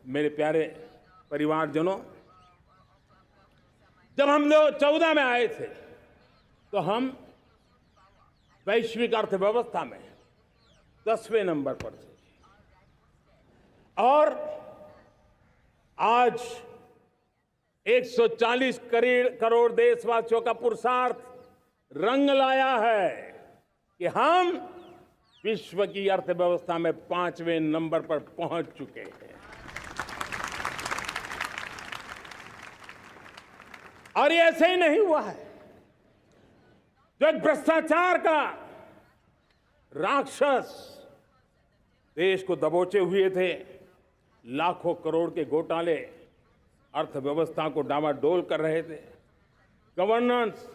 मेरे प्यारे परिवारजनों, जब हम लोग 14 में आए थे तो हम वैश्विक अर्थव्यवस्था में 10वें नंबर पर थे और आज 140 करोड़ देशवासियों का पुरुषार्थ रंग लाया है कि हम विश्व की अर्थव्यवस्था में 5वें नंबर पर पहुंच चुके हैं। और ये ऐसे ही नहीं हुआ है। जो एक भ्रष्टाचार का राक्षस देश को दबोचे हुए थे, लाखों करोड़ के घोटाले अर्थव्यवस्था को डामाडोल कर रहे थे, गवर्नेंस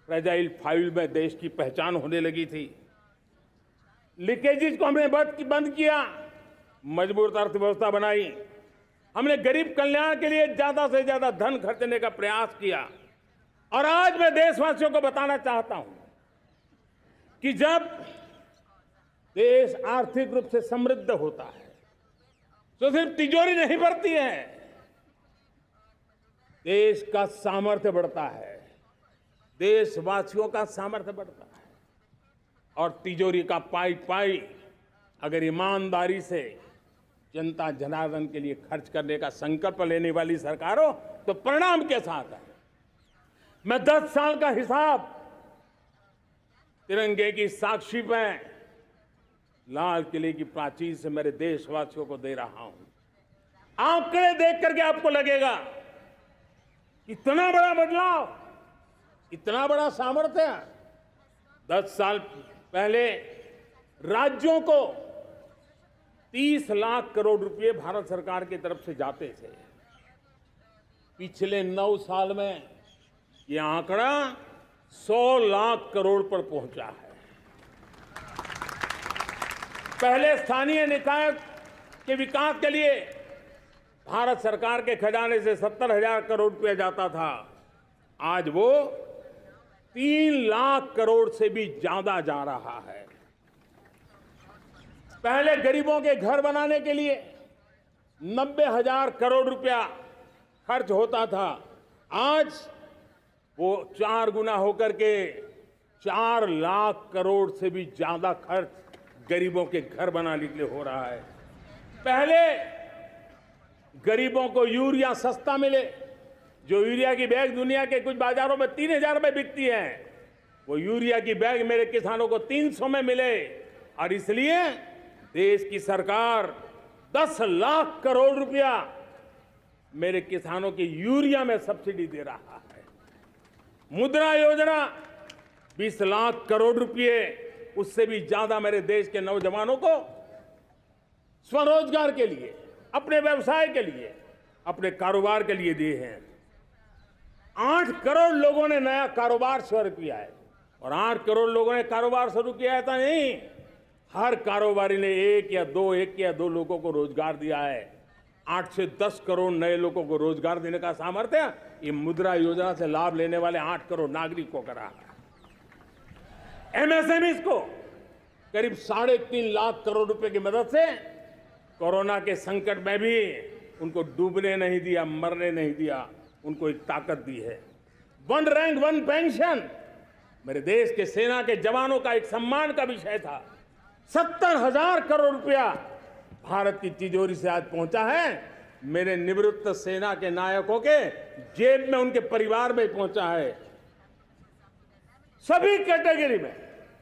फ्रेजाइल फाइल में देश की पहचान होने लगी थी, लीकेजेस को हमने बंद किया, मजबूत अर्थव्यवस्था बनाई, हमने गरीब कल्याण के लिए ज्यादा से ज्यादा धन खर्चने का प्रयास किया। और आज मैं देशवासियों को बताना चाहता हूं कि जब देश आर्थिक रूप से समृद्ध होता है तो सिर्फ तिजोरी नहीं भरती है, देश का सामर्थ्य बढ़ता है, देशवासियों का सामर्थ्य बढ़ता है। और तिजोरी का पाई पाई अगर ईमानदारी से जनता जनार्दन के लिए खर्च करने का संकल्प लेने वाली सरकार हो तो परिणाम के साथ है। मैं 10 साल का हिसाब तिरंगे की साक्षी में लाल किले की प्राचीर से मेरे देशवासियों को दे रहा हूं। आंकड़े देख करके आपको लगेगा इतना बड़ा बदलाव, इतना बड़ा सामर्थ्य। 10 साल पहले राज्यों को 30 लाख करोड़ रुपए भारत सरकार की तरफ से जाते थे। पिछले 9 साल में यह आंकड़ा 100 लाख करोड़ पर पहुंचा है। पहले स्थानीय निकाय के विकास के लिए भारत सरकार के खजाने से 70,000 करोड़ रुपया जाता था, आज वो 3 लाख करोड़ से भी ज्यादा जा रहा है। पहले गरीबों के घर बनाने के लिए 90,000 करोड़ रुपया खर्च होता था, आज वो 4 गुना होकर के 4 लाख करोड़ से भी ज्यादा खर्च गरीबों के घर बनाने के लिए हो रहा है। पहले गरीबों को यूरिया सस्ता मिले, जो यूरिया की बैग दुनिया के कुछ बाजारों में 3,000 में बिकती है, वो यूरिया की बैग मेरे किसानों को 300 में मिले। और इसलिए देश की सरकार 10 लाख करोड़ रुपया मेरे किसानों की यूरिया में सब्सिडी दे रहा है। मुद्रा योजना 20 लाख करोड़ रुपए, उससे भी ज्यादा मेरे देश के नौजवानों को स्वरोजगार के लिए, अपने व्यवसाय के लिए, अपने कारोबार के लिए दिए हैं। 8 करोड़ लोगों ने नया कारोबार शुरू किया है। और 8 करोड़ लोगों ने कारोबार शुरू किया है, ऐसा नहीं, हर कारोबारी ने एक या दो लोगों को रोजगार दिया है। 8 से 10 करोड़ नए लोगों को रोजगार देने का सामर्थ्य ये मुद्रा योजना से लाभ लेने वाले 8 करोड़ नागरिकों का रहा है। एमएसएमईज को करीब 3.5 लाख करोड़ रुपए की मदद से कोरोना के संकट में भी उनको डूबने नहीं दिया, मरने नहीं दिया, उनको एक ताकत दी है। 1 रैंक 1 पेंशन मेरे देश के सेना के जवानों का एक सम्मान का विषय था। 70,000 करोड़ रुपया भारत की तिजोरी से आज पहुंचा है, मेरे निवृत्त सेना के नायकों के जेब में, उनके परिवार में पहुंचा है। सभी कैटेगरी में,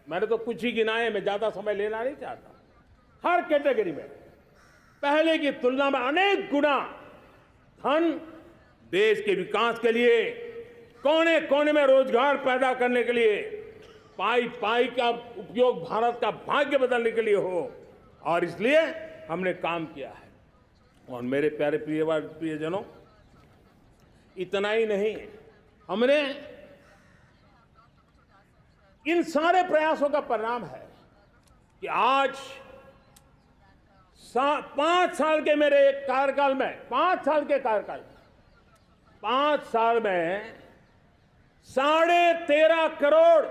मैंने तो कुछ ही गिनाए, मैं ज्यादा समय लेना नहीं चाहता। हर कैटेगरी में पहले की तुलना में अनेक गुना धन देश के विकास के लिए, कोने कोने में रोजगार पैदा करने के लिए, पाई पाई का उपयोग भारत का भाग्य बदलने के लिए हो, और इसलिए हमने काम किया है। और मेरे प्यारे प्रियजनों, इतना ही नहीं, हमने इन सारे प्रयासों का परिणाम है कि आज 5 साल के मेरे कार्यकाल में, 5 साल के कार्यकाल में, 5 साल में 13.5 करोड़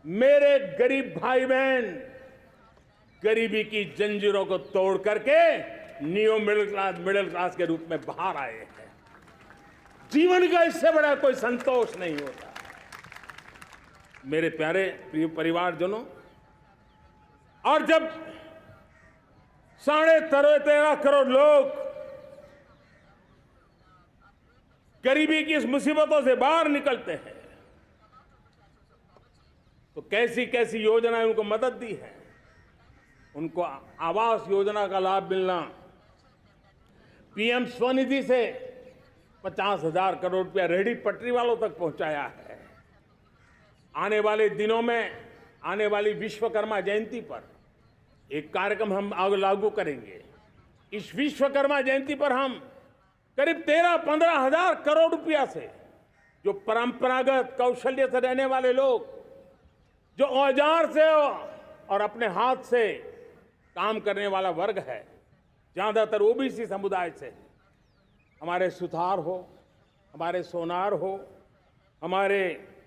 मेरे गरीब भाई बहन गरीबी की जंजीरों को तोड़ करके नियो मिडिल क्लास के रूप में बाहर आए हैं। जीवन का इससे बड़ा कोई संतोष नहीं होता। मेरे प्यारे प्रिय परिवारजनों, और जब 13.5 करोड़ लोग गरीबी की इस मुसीबतों से बाहर निकलते हैं, तो कैसी कैसी योजनाएं उनको मदद दी है। उनको आवास योजना का लाभ मिलना, पीएम स्वनिधि से 50,000 करोड़ रुपया रेहड़ी पटरी वालों तक पहुंचाया है। आने वाले दिनों में आने वाली विश्वकर्मा जयंती पर एक कार्यक्रम हम लागू करेंगे। इस विश्वकर्मा जयंती पर हम करीब 13-15 हजार करोड़ रुपया से जो परंपरागत कौशल्य से रहने वाले लोग, जो औजार से और अपने हाथ से काम करने वाला वर्ग है, ज्यादातर ओबीसी समुदाय से, हमारे सुथार हो, हमारे सोनार हो, हमारे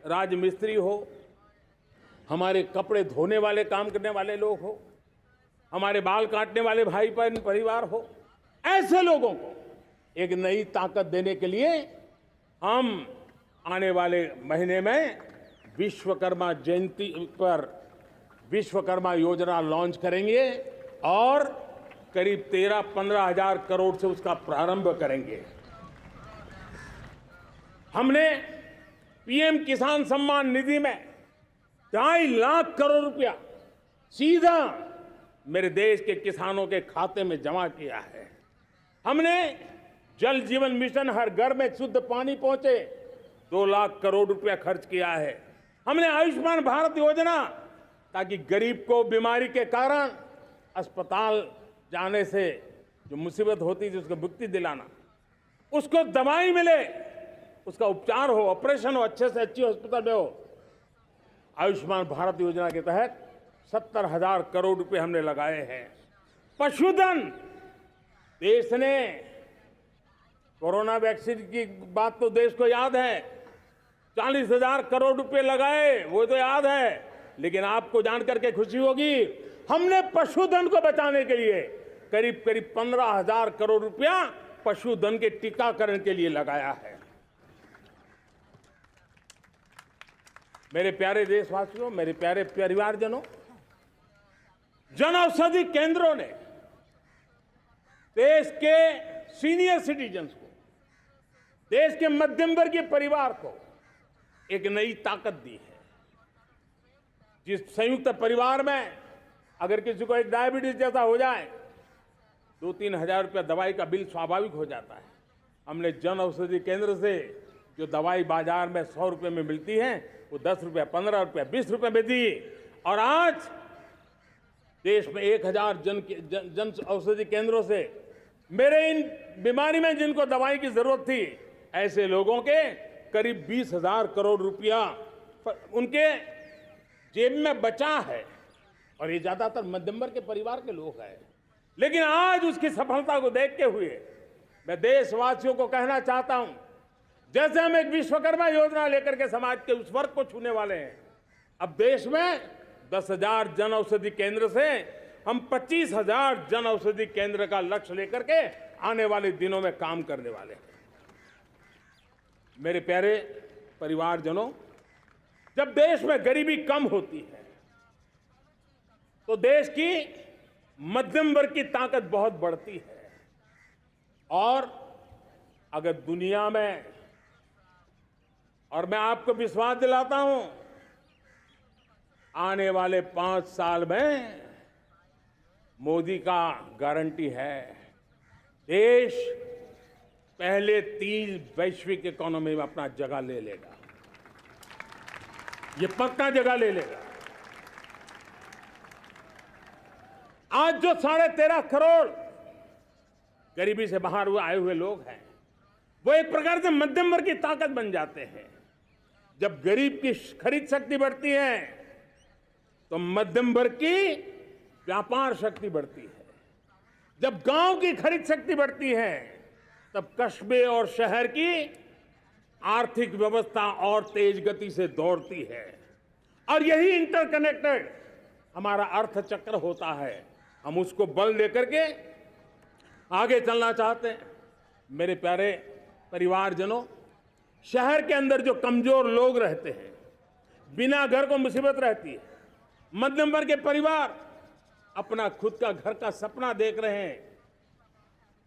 राजमिस्त्री हो, हमारे कपड़े धोने वाले काम करने वाले लोग हो, हमारे बाल काटने वाले भाई बहन परिवार हो, ऐसे लोगों को एक नई ताकत देने के लिए हम आने वाले महीने में विश्वकर्मा जयंती पर विश्वकर्मा योजना लॉन्च करेंगे और करीब 13-15 हजार करोड़ से उसका प्रारंभ करेंगे। हमने पीएम किसान सम्मान निधि में 2.5 लाख करोड़ रुपया सीधा मेरे देश के किसानों के खाते में जमा किया है। हमने जल जीवन मिशन, हर घर में शुद्ध पानी पहुंचे, 2 लाख करोड़ रुपया खर्च किया है। हमने आयुष्मान भारत योजना, ताकि गरीब को बीमारी के कारण अस्पताल जाने से जो मुसीबत होती थी उसको मुक्ति दिलाना, उसको दवाई मिले, उसका उपचार हो, ऑपरेशन हो, अच्छे से अच्छी हॉस्पिटल में हो। आयुष्मान भारत योजना के तहत 70,000 करोड़ रुपए हमने लगाए हैं। पशुधन, देश ने कोरोना वैक्सीन की बात तो देश को याद है, 40,000 करोड़ रुपए लगाए, वो तो याद है। लेकिन आपको जानकर के खुशी होगी, हमने पशुधन को बचाने के लिए करीब 15,000 करोड़ रुपया पशुधन के टीकाकरण के लिए लगाया है। मेरे प्यारे देशवासियों, मेरे प्यारे परिवारजनों, जन औषधि केंद्रों ने देश के सीनियर सिटीजन्स को, देश के मध्यम वर्गीय परिवार को एक नई ताकत दी है। जिस संयुक्त परिवार में अगर किसी को एक डायबिटीज जैसा हो जाए, 2-3 हजार रुपया दवाई का बिल स्वाभाविक हो जाता है। हमने जन औषधि केंद्र से जो दवाई बाजार में 100 रुपये में मिलती है, वो 10 रुपया, 15 रुपया, 20 रुपये में दी। और आज देश में 1,000 जन औषधि केंद्रों से मेरे इन बीमारी में जिनको दवाई की जरूरत थी, ऐसे लोगों के करीब 20,000 करोड़ रुपया उनके जेब में बचा है। और ये ज्यादातर मध्यम वर्ग के परिवार के लोग हैं। लेकिन आज उसकी सफलता को देखते हुए मैं देशवासियों को कहना चाहता हूं, जैसे हम एक विश्वकर्मा योजना लेकर के समाज के उस वर्ग को छूने वाले हैं, अब देश में 10,000 जन औषधि केंद्र से हम 25,000 जन औषधि केंद्र का लक्ष्य लेकर के आने वाले दिनों में काम करने वाले हैं। मेरे प्यारे परिवारजनों, जब देश में गरीबी कम होती है तो देश की मध्यम वर्ग की ताकत बहुत बढ़ती है। और अगर दुनिया में, और मैं आपको विश्वास दिलाता हूं, आने वाले 5 साल में मोदी का गारंटी है, देश पहले 3 वैश्विक इकोनॉमी में अपना जगह ले लेगा। ये पक्का जगह ले लेगा। आज जो 13.5 करोड़ गरीबी से बाहर आए हुए लोग हैं, वो एक प्रकार से मध्यम वर्ग की ताकत बन जाते हैं। जब गरीब की खरीद शक्ति बढ़ती है तो मध्यम वर्ग की व्यापार शक्ति बढ़ती है। जब गांव की खरीद शक्ति बढ़ती है तब कस्बे और शहर की आर्थिक व्यवस्था और तेज गति से दौड़ती है। और यही इंटरकनेक्टेड हमारा अर्थचक्र होता है। हम उसको बल देकर के आगे चलना चाहते हैं। मेरे प्यारे परिवारजनों, शहर के अंदर जो कमजोर लोग रहते हैं, बिना घर को मुसीबत रहती है, मध्यम वर्ग के परिवार अपना खुद का घर का सपना देख रहे हैं,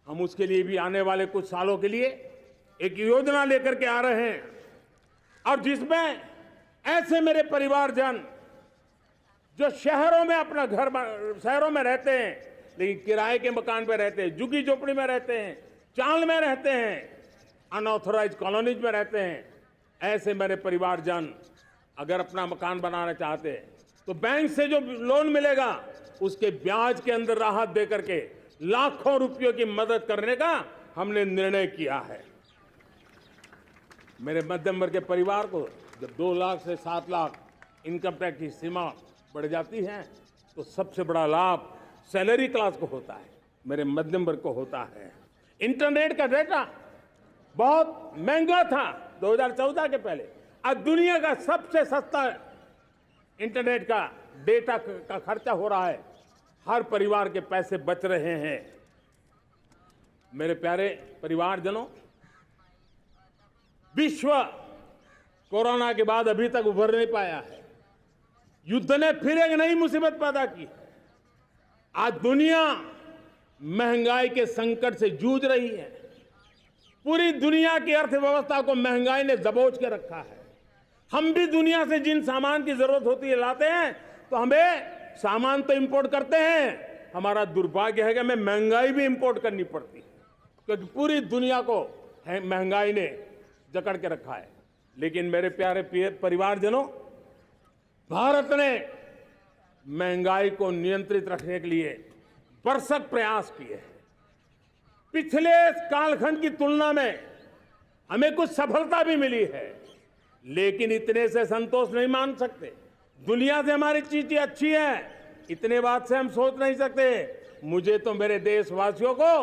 हम उसके लिए भी आने वाले कुछ सालों के लिए एक योजना लेकर के आ रहे हैं, और जिसमें ऐसे मेरे परिवारजन जो शहरों में अपना घर शहरों में रहते हैं लेकिन किराए के मकान पे रहते हैं, झुग्गी झोपड़ी में रहते हैं, चाल में रहते हैं, अनऑथराइज कॉलोनीज में रहते हैं, ऐसे मेरे परिवारजन अगर अपना मकान बनाना चाहते हैं तो बैंक से जो लोन मिलेगा उसके ब्याज के अंदर राहत दे करके लाखों रुपयों की मदद करने का हमने निर्णय किया है। मेरे मध्यम वर्ग के परिवार को जब 2 लाख से 7 लाख इनकम टैक्स की सीमा बढ़ जाती है तो सबसे बड़ा लाभ सैलरी क्लास को होता है, मेरे मध्यम वर्ग को होता है। इंटरनेट का डेटा बहुत महंगा था 2014 के पहले, आज दुनिया का सबसे सस्ता इंटरनेट का डेटा का खर्चा हो रहा है, हर परिवार के पैसे बच रहे हैं। मेरे प्यारे परिवारजनों, विश्व कोरोना के बाद अभी तक उभर नहीं पाया है। युद्ध ने फिर एक नई मुसीबत पैदा की है। आज दुनिया महंगाई के संकट से जूझ रही है। पूरी दुनिया की अर्थव्यवस्था को महंगाई ने दबोच के रखा है। हम भी दुनिया से जिन सामान की जरूरत होती है लाते हैं, तो हमें सामान तो इंपोर्ट करते हैं, हमारा दुर्भाग्य है कि हमें महंगाई भी इंपोर्ट करनी पड़ती है, क्योंकि पूरी दुनिया को महंगाई ने जकड़ के रखा है। लेकिन मेरे प्यारे परिवारजनों, भारत ने महंगाई को नियंत्रित रखने के लिए भरसक प्रयास किए हैं। पिछले कालखंड की तुलना में हमें कुछ सफलता भी मिली है, लेकिन इतने से संतोष नहीं मान सकते। दुनिया से हमारी चीजें अच्छी है, इतने बात से हम सोच नहीं सकते। मुझे तो मेरे देशवासियों को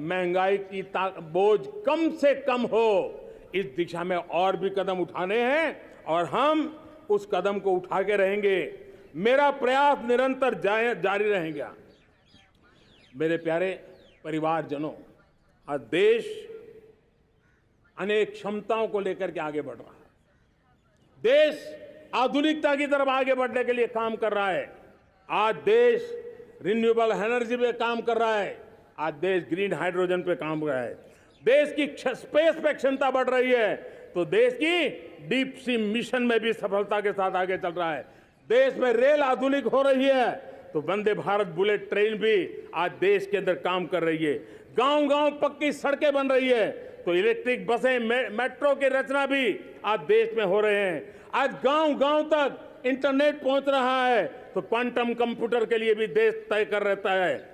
महंगाई की बोझ कम से कम हो, इस दिशा में और भी कदम उठाने हैं और हम उस कदम को उठा के रहेंगे। मेरा प्रयास निरंतर जारी रहेगा। मेरे प्यारे परिवारजनों, आज देश अनेक क्षमताओं को लेकर के आगे बढ़ रहा है। देश आधुनिकता की तरफ आगे बढ़ने के लिए काम कर रहा है। आज देश रिन्यूएबल एनर्जी पे काम कर रहा है। आज देश ग्रीन हाइड्रोजन पे काम कर रहा है। देश की स्पेस पे क्षमता बढ़ रही है, तो देश की डीप सी मिशन में भी सफलता के साथ आगे चल रहा है। देश में रेल आधुनिक हो रही है, तो वंदे भारत बुलेट ट्रेन भी आज देश के अंदर काम कर रही है। गांव-गांव पक्की सड़कें बन रही है, तो इलेक्ट्रिक बसें, मेट्रो की रचना भी आज देश में हो रहे हैं। आज गांव-गांव तक इंटरनेट पहुंच रहा है, तो क्वांटम कंप्यूटर के लिए भी देश तय कर रहता है।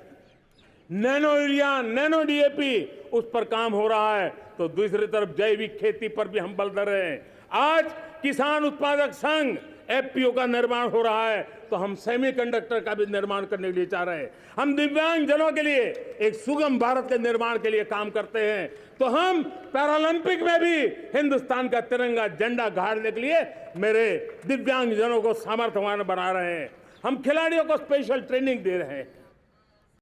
नैनो यूरिया, नैनो डीएपी, उस पर काम हो रहा है, तो दूसरी तरफ जैविक खेती पर भी हम बल दे रहे हैं। आज किसान उत्पादक संघ एफपीओ का निर्माण हो रहा है, तो हम सेमीकंडक्टर का भी निर्माण करने के लिए चाह रहे हैं। हम दिव्यांग जनों के लिए एक सुगम भारत के निर्माण के लिए काम करते हैं, तो हम पैरालंपिक में भी हिंदुस्तान का तिरंगा झंडा गाड़ने के लिए मेरे दिव्यांग जनों को सामर्थ्यवान बना रहे हैं। हम खिलाड़ियों को स्पेशल ट्रेनिंग दे रहे हैं।